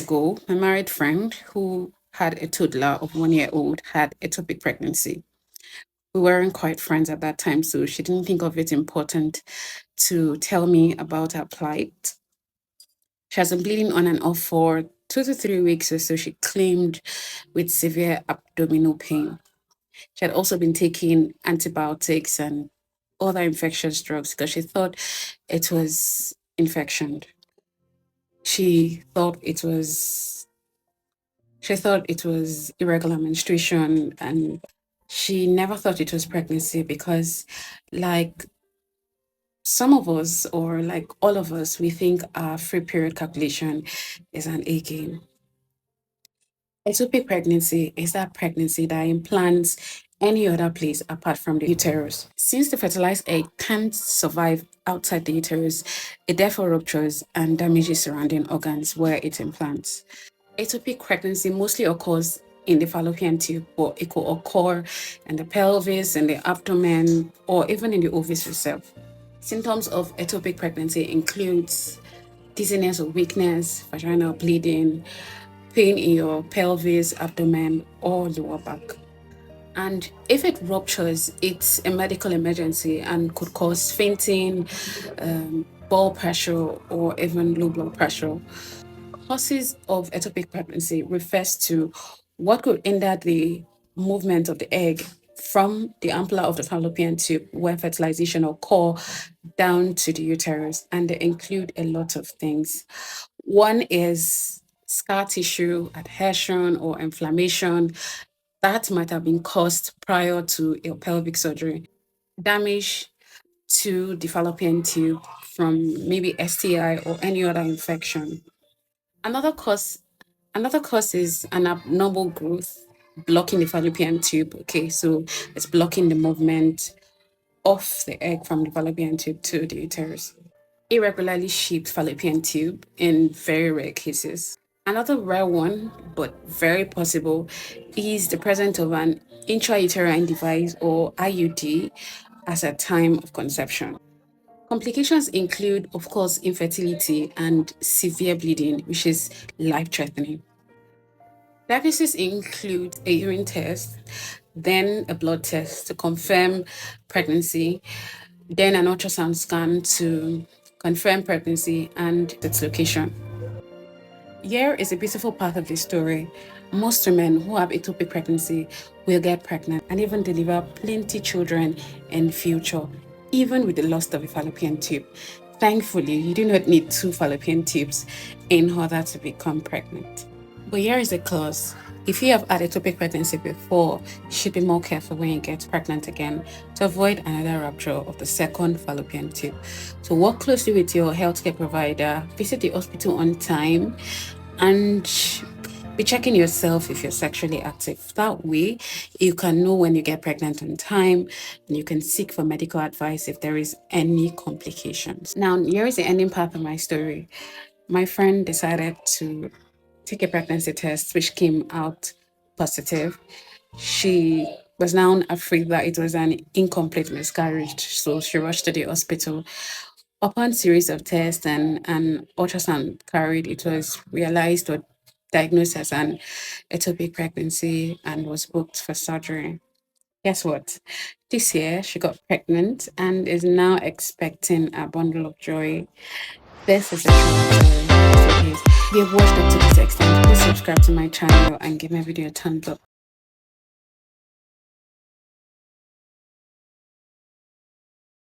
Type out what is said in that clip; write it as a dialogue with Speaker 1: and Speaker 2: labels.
Speaker 1: ago, my married friend who had a toddler of 1 year old had ectopic pregnancy. We weren't quite friends at that time, so she didn't think of it important to tell me about her plight. She has been bleeding on and off for 2 to 3 weeks or so, she claimed, with severe abdominal pain. She had also been taking antibiotics and other infectious drugs because she thought it was infection. She thought it was she thought it was irregular menstruation, and she never thought it was pregnancy because, like some of us, or like all of us, we think our free period calculation is an A game. Ectopic pregnancy is that pregnancy that implants any other place apart from the uterus. Since the fertilized egg can't survive outside the uterus, it therefore ruptures and damages surrounding organs where it implants. Ectopic pregnancy mostly occurs in the fallopian tube, but it could occur in the pelvis, in the abdomen, or even in the ovaries itself. Symptoms of ectopic pregnancy includes dizziness or weakness, vaginal bleeding, pain in your pelvis, abdomen, or lower back. And if it ruptures, it's a medical emergency and could cause fainting, bowel pressure, or even low blood pressure. Causes of ectopic pregnancy refers to what could hinder the movement of the egg from the ampulla of the fallopian tube where fertilization occurs down to the uterus, and they include a lot of things. One is scar tissue, adhesion, or inflammation that might have been caused prior to a pelvic surgery, damage to the fallopian tube from maybe STI or any other infection. Another cause, another cause is an abnormal growth blocking the fallopian tube. Okay, so it's blocking the movement of the egg from the fallopian tube to the uterus. Irregularly shaped fallopian tube in very rare cases. Another rare one, but very possible, is the presence of an intrauterine device or IUD as a time of conception. Complications include, of course, infertility and severe bleeding, which is life threatening. Diagnosis include a urine test, then a blood test to confirm pregnancy, then an ultrasound scan to confirm pregnancy and its location. Here is a beautiful part of the story. Most women who have ectopic pregnancy will get pregnant and even deliver plenty children in future, even with the loss of a fallopian tube. Thankfully, you do not need two fallopian tubes in order to become pregnant. But here is a clause. If you have had ectopic pregnancy before, you should be more careful when you get pregnant again to avoid another rupture of the second fallopian tube. So work closely with your healthcare provider, visit the hospital on time, and be checking yourself if you're sexually active. That way, you can know when you get pregnant on time and you can seek for medical advice if there is any complications. Now, here is the ending part of my story. My friend decided to take a pregnancy test, which came out positive. She was now afraid that it was an incomplete miscarriage, so she rushed to the hospital. Upon series of tests and an ultrasound carried, it was realized or diagnosed as an ectopic pregnancy and was booked for surgery. Guess what? This year she got pregnant and is now expecting a bundle of joy. This is a short story. So please, if you have watched up to this extent, please subscribe to my channel and give my video a thumbs up.